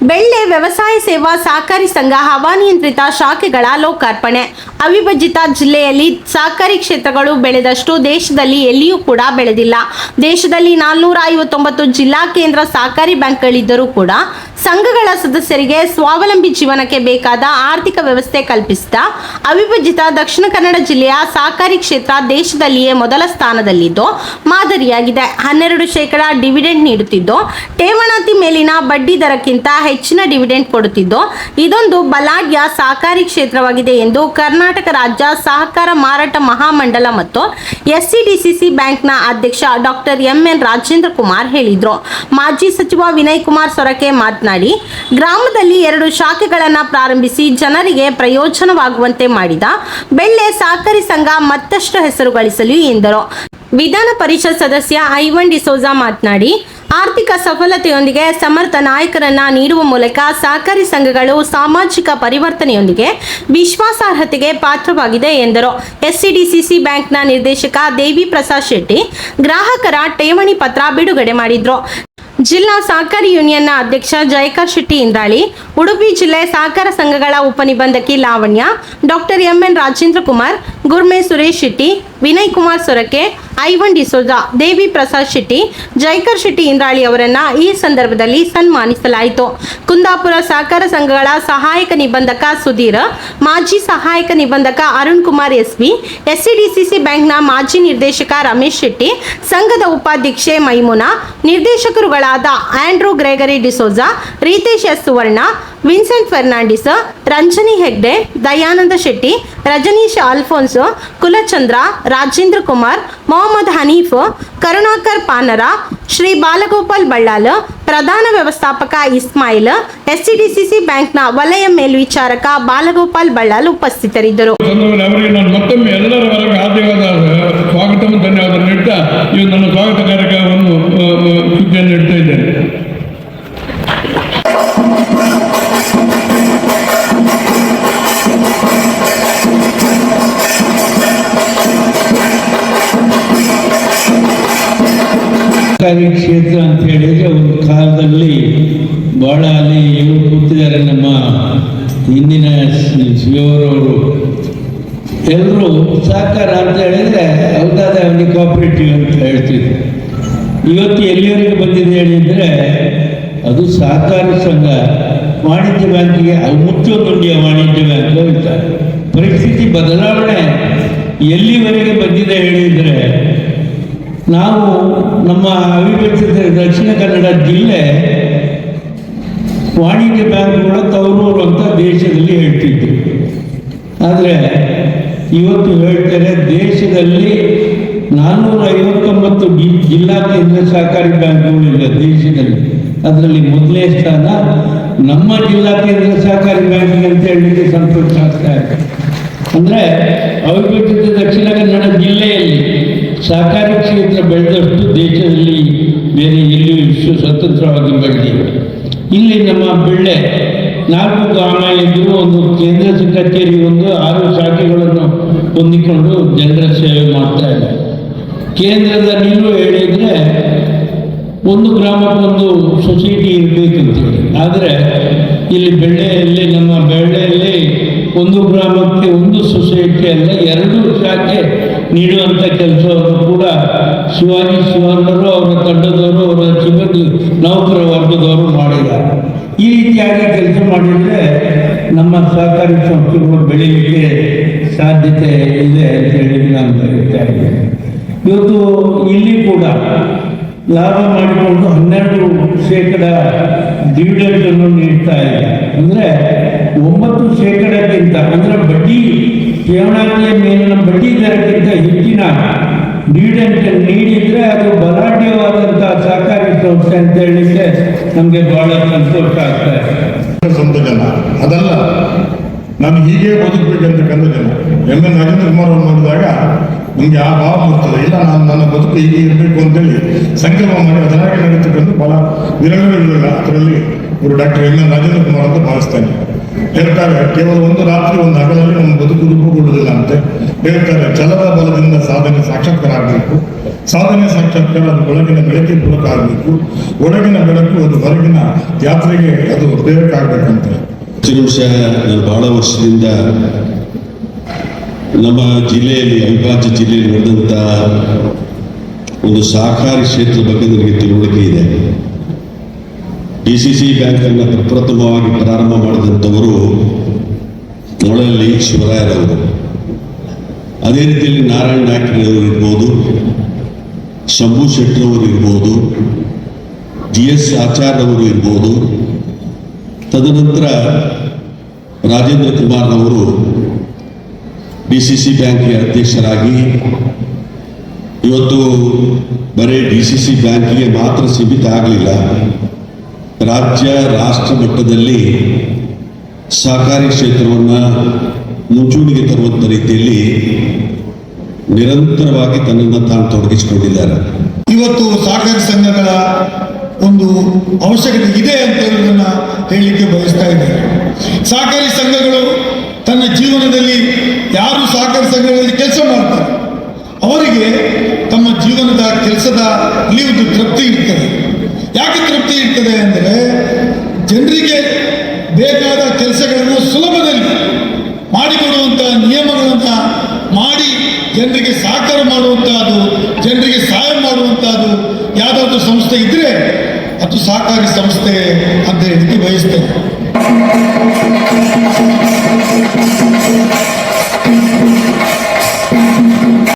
ಬೆಳ್ಳೆ ವ್ಯವಸಾಯ ಸೇವಾ ಸಹಕಾರಿ ಸಂಘ ಹವಾನಿಯಂತ್ರಿತ ಶಾಖೆಗಳ ಲೋಕಾರ್ಪಣೆ. ಅವಿಭಜಿತ ಜಿಲ್ಲೆಯಲ್ಲಿ ಸಹಕಾರಿ ಕ್ಷೇತ್ರಗಳು ಬೆಳೆದಷ್ಟು ದೇಶದಲ್ಲಿ ಎಲ್ಲಿಯೂ ಕೂಡ ಬೆಳೆದಿಲ್ಲ. ದೇಶದಲ್ಲಿ 459 ಜಿಲ್ಲಾ ಕೇಂದ್ರ ಸಹಕಾರಿ ಬ್ಯಾಂಕ್ಗಳಿದ್ದರೂ ಕೂಡ ಸಂಘಗಳ ಸದಸ್ಯರಿಗೆ ಸ್ವಾವಲಂಬಿ ಜೀವನಕ್ಕೆ ಬೇಕಾದ ಆರ್ಥಿಕ ವ್ಯವಸ್ಥೆ ಕಲ್ಪಿಸಿದ ಅವಿಭಜಿತ ದಕ್ಷಿಣ ಕನ್ನಡ ಜಿಲ್ಲೆಯ ಸಹಕಾರಿ ಕ್ಷೇತ್ರ ದೇಶದಲ್ಲಿಯೇ ಮೊದಲ ಸ್ಥಾನದಲ್ಲಿದ್ದು ಮಾದರಿಯಾಗಿದೆ. 12% ಡಿವಿಡೆಂಡ್ ನೀಡುತ್ತಿದ್ದು, ಠೇವಣಿ ಮೇಲಿನ ಬಡ್ಡಿ ದರಕ್ಕಿಂತ ಹೆಚ್ಚಿನ ಡಿವಿಡೆಂಡ್ ಕೊಡುತ್ತಿದ್ದು, ಇದೊಂದು ಬಲಾಢ್ಯ ಸಹಕಾರಿ ಕ್ಷೇತ್ರವಾಗಿದೆ ಎಂದು ಕರ್ನಾಟಕ ರಾಜ್ಯ ಸಹಕಾರ ಮಾರಾಟ ಮಹಾಮಂಡಲ ಮತ್ತು ಎಸ್ಸಿಡಿಸಿಸಿ ಬ್ಯಾಂಕ್ನ ಅಧ್ಯಕ್ಷ ಡಾಕ್ಟರ್ ಎಂ.ಎನ್. ರಾಜೇಂದ್ರ ಕುಮಾರ್ ಹೇಳಿದರು. ಮಾಜಿ ಸಚಿವ ವಿನಯ್ ಕುಮಾರ್ ಸೊರಕೆ ಮಾತನಾಡಿ, ಗ್ರಾಮದಲ್ಲಿ 2 ಶಾಖೆಗಳನ್ನು ಪ್ರಾರಂಭಿಸಿ ಜನರಿಗೆ ಪ್ರಯೋಜನವಾಗುವಂತೆ ಮಾಡಿದ ಬೆಳ್ಳೆ ಸಹಕಾರಿ ಸಂಘ ಮತ್ತಷ್ಟು ಹೆಸರು ಗಳಿಸಲಿ ಎಂದರು. ವಿಧಾನ ಪರಿಷತ್ ಸದಸ್ಯ ಐವನ್ ಡಿಸೋಜಾ ಮಾತನಾಡಿ, ಆರ್ಥಿಕ ಸಫಲತೆಯೊಂದಿಗೆ ಸಮರ್ಥ ನಾಯಕರನ್ನ ನೀಡುವ ಮೂಲಕ ಸಹಕಾರಿ ಸಂಘಗಳು ಸಾಮಾಜಿಕ ಪರಿವರ್ತನೆಯೊಂದಿಗೆ ವಿಶ್ವಾಸಾರ್ಹತೆಗೆ ಪಾತ್ರವಾಗಿದೆ ಎಂದರು. ಎಸ್ಸಿಡಿಸಿಸಿ ಬ್ಯಾಂಕ್ನ ನಿರ್ದೇಶಕ ದೇವಿ ಪ್ರಸಾದ್ ಶೆಟ್ಟಿ ಗ್ರಾಹಕರ ಠೇವಣಿ ಪತ್ರ ಬಿಡುಗಡೆ ಮಾಡಿದ್ರು. ಜಿಲ್ಲಾ ಸಹಕಾರಿ ಯೂನಿಯನ್ನ ಅಧ್ಯಕ್ಷ ಜಯಕರ್ ಶೆಟ್ಟಿ ಇಂದ್ರಾಳಿ, ಉಡುಪಿ ಜಿಲ್ಲೆ ಸಹಕಾರ ಸಂಘಗಳ ಉಪನಿಬಂಧಕಿ ಲಾವಣ್ಯ, ಡಾಕ್ಟರ್ ಎಂ.ಎನ್. ರಾಜೇಂದ್ರ ಕುಮಾರ್, ಗುರ್ಮೆ ಸುರೇಶ್ ಶೆಟ್ಟಿ, ವಿನಯ್ ಕುಮಾರ್ ಸೊರಕೆ, ಐವನ್ ಡಿಸೋಜಾ, ದೇವಿ ಪ್ರಸಾದ್ ಶೆಟ್ಟಿ, ಜಯಕರ್ ಶೆಟ್ಟಿ ಇಂದ್ರಾಳಿ ಅವರನ್ನ ಈ ಸಂದರ್ಭದಲ್ಲಿ ಸನ್ಮಾನಿಸಲಾಯಿತು. ಕುಂದಾಪುರ ಸಹಕಾರ ಸಂಘಗಳ ಸಹಾಯಕ ನಿಬಂಧಕ ಸುಧೀರ್, ಮಾಜಿ ಸಹಾಯಕ ನಿಬಂಧಕ ಅರುಣ್ ಕುಮಾರ್ ಎಸ್ವಿ, ಎಸ್ಸಿಡಿಸಿಸಿ ಬ್ಯಾಂಕ್ನ ಮಾಜಿ ನಿರ್ದೇಶಕ ರಮೇಶ್ ಶೆಟ್ಟಿ, ಸಂಘದ ಉಪಾಧ್ಯಕ್ಷೆ ಮೈಮುನಾ, ನಿರ್ದೇಶಕರುಗಳಾದ Andrew Gregory D'Souza, Ritesh S Suvarna, Vincent Fernandes, Ranjani Hegde, Dayananda Shetty, Rajneesh Alphonse, Kulachandra, Rajendra Kumar, Mohammed Haneef, Karunakar Panara, Shri Balagopal Ballal, ಪ್ರಧಾನ ವ್ಯವಸ್ಥಾಪಕ ಇಸ್ಮಾಯಿಲ್, ಎಸ್ಸಿಡಿಸಿಸಿ ಬ್ಯಾಂಕ್ನ ವಲಯ ಮೇಲ್ವಿಚಾರಕ ಬಾಲಗೋಪಾಲ್ ಬಳ್ಳಾಲ್ ಉಪಸ್ಥಿತರಿದ್ದರು. ಮತ್ತೊಮ್ಮೆ ಎಲ್ಲರ ಸ್ವಾಗತವನ್ನು ಧನ್ಯವಾದ ನೀಡ್ತಾ ಇವು ನನ್ನ ಸ್ವಾಗತ ಕಾರ್ಯಕ್ರಮವನ್ನು ಸುದ್ದಿಯನ್ನು ನೀಡ್ತಾ ಇದ್ದೇನೆ. ಸಹಕಾರಿ ಕ್ಷೇತ್ರ ಅಂತ ಹೇಳಿದ್ರೆ ಒಂದು ಕಾಲದಲ್ಲಿ ಬಹಳ ಅಲ್ಲಿ ಇವರು ಕೂತಿದ್ದಾರೆ, ನಮ್ಮ ಹಿಂದಿನ ಶಿವರವರು ಎಲ್ಲರೂ ಸಹಕಾರ ಅಂತ ಹೇಳಿದ್ರೆ ಹೌದಾದ ಅವನಿಗೆ ಕೋಆಪರೇಟಿವ್ ಅಂತ ಹೇಳ್ತಿದ್ರು. ಇವತ್ತು ಎಲ್ಲಿವರೆಗೆ ಬಂದಿದೆ ಹೇಳಿದರೆ ಅದು ಸಹಕಾರಿ ಸಂಘ ವಾಣಿಜ್ಯ ಬ್ಯಾಂಕಿಗೆ ಮುಚ್ಚುವಂಡಿಯ ವಾಣಿಜ್ಯ ಬ್ಯಾಂಕ್ ಹೇಳ್ತಾರೆ. ಪರಿಸ್ಥಿತಿ ಬದಲಾವಣೆ ಎಲ್ಲಿವರೆಗೆ ಬಂದಿದೆ ಹೇಳಿದರೆ, ನಾವು ನಮ್ಮ ಅವಿಭಜಿತ ದಕ್ಷಿಣ ಕನ್ನಡ ಜಿಲ್ಲೆ ವಾಣಿಜ್ಯ ಬ್ಯಾಂಕ್ಗಳ ತವರೂರು ಅಂತ ದೇಶದಲ್ಲಿ ಹೇಳ್ತಿದ್ವಿ. ಆದರೆ ಇವತ್ತು ಹೇಳ್ತಾರೆ ದೇಶದಲ್ಲಿ 459 ಜಿಲ್ಲಾ ಕೇಂದ್ರ ಸಹಕಾರಿ ಬ್ಯಾಂಕ್ಗಳಿಲ್ಲ ದೇಶದಲ್ಲಿ. ಅದರಲ್ಲಿ ಮೊದಲನೇ ಸ್ಥಾನ ನಮ್ಮ ಜಿಲ್ಲಾ ಕೇಂದ್ರ ಸಹಕಾರಿ ಬ್ಯಾಂಕಿಗೆ ಅಂತ ಹೇಳಲಿಕ್ಕೆ ಸಂತೋಷ ಆಗ್ತಾ ಇದೆ. ಅಂದರೆ ಅವಿಭಜಿತ ದಕ್ಷಿಣ ಕನ್ನಡ ಜಿಲ್ಲೆಯಲ್ಲಿ ಸಹಕಾರಿ ಕ್ಷೇತ್ರ ಬೆಳೆದಷ್ಟು ದೇಶದಲ್ಲಿ ಬೇರೆ ಎಲ್ಲಿಯೂ ವಿಶ್ವ ಸ್ವತಂತ್ರವಾಗಿ ಬೆಳೆದಿವೆ. ಇಲ್ಲಿ ನಮ್ಮ ಬೆಳ್ಳೆ 4 ಗ್ರಾಮ ಇದ್ದು ಒಂದು ಕೇಂದ್ರ ಕಚೇರಿ, 6 ಶಾಖೆಗಳನ್ನು ಹೊಂದಿಕೊಂಡು ಜನರ ಸೇವೆ ಮಾಡ್ತಾ ಇದೆ. ಕೇಂದ್ರದ ನಿಲುವು ಹೇಳಿದರೆ ಒಂದು ಗ್ರಾಮಕ್ಕೊಂದು ಸೊಸೈಟಿ ಇರಬೇಕು ಅಂತೇಳಿ. ಆದರೆ ಇಲ್ಲಿ ಬೆಳ್ಳೆಯಲ್ಲಿ ನಮ್ಮ ಬೆಳ್ಳೆಯಲ್ಲಿ ಒಂದು ಗ್ರಾಮಕ್ಕೆ ಒಂದು ಸೊಸೈಟಿ ಅಲ್ಲ 2 ಶಾಖೆ ನೀಡುವಂಥ ಕೆಲಸವನ್ನು ಕೂಡ ಶಿವಾಜಿ ಶಿವಣ್ಣರು ಅವರ ತಂಡದವರು ಅವರ ಸಿಬ್ಬಂದಿ ನೌಕರ ವರ್ಗದವರು ಮಾಡಿದ್ದಾರೆ. ಈ ರೀತಿಯಾಗಿ ಕೆಲಸ ಮಾಡಿದರೆ ನಮ್ಮ ಸಹಕಾರಿ ಸಂಸ್ಥೆಗಳು ಬೆಳೀಲಿಕ್ಕೆ ಸಾಧ್ಯತೆ ಇದೆ ಅಂತೇಳಿ ನಾನು ಹೇಳ್ತಾ ಇದ್ದೇನೆ. ಇವತ್ತು ಇಲ್ಲಿ ಕೂಡ ಲಾಭ ಮಾಡಿಕೊಂಡು 12% ಡಿವಿಡೆಂಡನ್ನು ನೀಡ್ತಾ ಇದೆ. ಅಂದರೆ 9%ಕ್ಕಿಂತ ಅಂದರೆ ಬಡ್ಡಿ ಠೇವಣಿಯ ಮೇಲಿನ ಬಡ್ಡಿ ದರಕ್ಕಿಂತ ಹೆಚ್ಚಿನ ಡಿವಿಡೆಂಟ್ ನೀಡಿದರೆ ಅದು ಬಲಾಢ್ಯವಾದಂಥ ಸಹಕಾರಿ ಸಂಸ್ಥೆ ಅಂತ ಹೇಳಿದ್ರೆ ನಮಗೆ ಬಹಳ ಸಂತೋಷ ಆಗ್ತಾ ಇದೆ. ಸ್ವಂತ ಜನ ಅದಲ್ಲ, ನಾನು ಹೀಗೆ ಬದುಕಬೇಕಂತಕ್ಕಂಥ ಜನ. ಎಂ.ಎನ್. ರಾಜೇಂದ್ರ ಕುಮಾರ್ ಅವರು ಮಾಡಿದಾಗ ನಮಗೆ ಆ ಭಾವ ಬರ್ತದೆ, ಇಲ್ಲ ನಾನು ನನ್ನ ಬದುಕು ಹೀಗೆ ಇರಬೇಕು ಅಂತೇಳಿ ಸಂಕಲ್ಪ ಮಾಡಿ ಅದರಾಗೆ ನಡೀತಕ್ಕಂಥ ಬಹಳ ವಿರಳಗಳಿಲ್ಲ. ಅದರಲ್ಲಿ ಇವರು ಡಾಕ್ಟರ್ ಎಂ.ಎನ್. ರಾಜೇಂದ್ರ ಕುಮಾರ್ ಅಂತ ಭಾವಿಸ್ತೇನೆ. ಹೇಳ್ತಾರೆ ಕೇವಲ ಒಂದು ರಾತ್ರಿ ಒಂದು ಹಗಲಲ್ಲಿ ನಮ್ಮ ಬದುಕು ರೂಪುಗೊಳ್ಳುವುದಿಲ್ಲ ಅಂತೆ. ಹೇಳ್ತಾರೆ ಛಲದ ಬಲದಿಂದ ಸಾಧನೆ ಸಾಕ್ಷಾತ್ಕಾರ ಆಗಬೇಕು, ಸಾಧನೆ ಸಾಕ್ಷಾತ್ಕಾರ ಅದು ಒಳಗಿನ ಬೆಳಕಿನ ಪೂರಕ ಆಗಬೇಕು, ಒಳಗಿನ ಬೆಳಕು ಅದು ಹೊರಗಿನ ಯಾತ್ರೆಗೆ ಅದು ಪ್ರೇರಕ ಆಗ್ಬೇಕಂತೆ. ನಿಮಿಷ ನಾನು ಬಹಳ ವರ್ಷದಿಂದ ನಮ್ಮ ಜಿಲ್ಲೆಯಲ್ಲಿ ಅವಿಭಾಜ್ಯ ಜಿಲ್ಲೆಯಲ್ಲಿ ನಡೆದಂಥ ಒಂದು ಸಹಕಾರಿ ಕ್ಷೇತ್ರದ ಬಗ್ಗೆ ನನಗೆ ತಿಳುವಳಿಕೆ ಇದೆ. DCC ಬ್ಯಾಂಕನ್ನು ಪ್ರಪ್ರಥಮವಾಗಿ ಪ್ರಾರಂಭ ಮಾಡಿದಂಥವರು ಮೊಳಲಿ ಶಿವರಾಯರವರು, ಅದೇ ರೀತಿಯಲ್ಲಿ ನಾರಾಯಣ ನಾಯ್ಕರವರು ಇರ್ಬೋದು, ಶಂಭು ಶೆಟ್ಟರವರು ಇರ್ಬೋದು, GS ಆಚಾರ್ಯವರು ಇರ್ಬೋದು, ತದನಂತರ ರಾಜೇಂದ್ರ ಕುಮಾರ್ನವರು DCC ಬ್ಯಾಂಕಿಗೆ ಅಧ್ಯಕ್ಷರಾಗಿ ಇವತ್ತು ಬರೀ DCC ಬ್ಯಾಂಕಿಗೆ ಮಾತ್ರ ಸೀಮಿತ ಆಗಲಿಲ್ಲ, ರಾಜ್ಯ ರಾಷ್ಟ್ರ ಮಟ್ಟದಲ್ಲಿ ಸಹಕಾರಿ ಕ್ಷೇತ್ರವನ್ನು ಮುಂಚೂಣಿಗೆ ತರುವಂಥ ರೀತಿಯಲ್ಲಿ ನಿರಂತರವಾಗಿ ತನ್ನನ್ನು ತಾನು ತೊಡಗಿಸಿಕೊಂಡಿದ್ದಾರೆ. ಇವತ್ತು ಸಹಕಾರಿ ಸಂಘಗಳ ಒಂದು ಅವಶ್ಯಕತೆ ಇದೆ ಅಂತ ಹೇಳೋದನ್ನ ಹೇಳಲಿಕ್ಕೆ ಬಯಸ್ತಾ ಇದ್ದಾರೆ. ಸಹಕಾರಿ ಸಂಘಗಳು ತನ್ನ ಜೀವನದಲ್ಲಿ ಯಾರು ಸಹಕಾರಿ ಸಂಘಗಳಲ್ಲಿ ಕೆಲಸ ಮಾಡ್ತಾರೆ ಅವರಿಗೆ ತಮ್ಮ ಜೀವನದ ಕೆಲಸದಲ್ಲಿ ಒಂದು ತೃಪ್ತಿ ಇರ್ತದೆ. ಯಾಕೆ ತೃಪ್ತಿ ಇರ್ತದೆ ಅಂದರೆ ಜನರಿಗೆ ಬೇಕಾದ ಕೆಲಸಗಳನ್ನು ಸುಲಭದಲ್ಲಿ ಮಾಡಿಕೊಡುವಂಥ ನಿಯಮಗಳನ್ನು ಮಾಡಿ ಜನರಿಗೆ ಸಹಕಾರ ಮಾಡುವಂತಹದ್ದು, ಜನರಿಗೆ ಸಹಾಯ ಮಾಡುವಂತಹದ್ದು ಯಾವುದಾದ್ರೂ ಸಂಸ್ಥೆ ಇದ್ರೆ ಅದು ಸಹಕಾರಿ ಸಂಸ್ಥೆ ಅಂತ ಹೇಳಲಿಕ್ಕೆ ಬಯಸ್ತೇನೆ.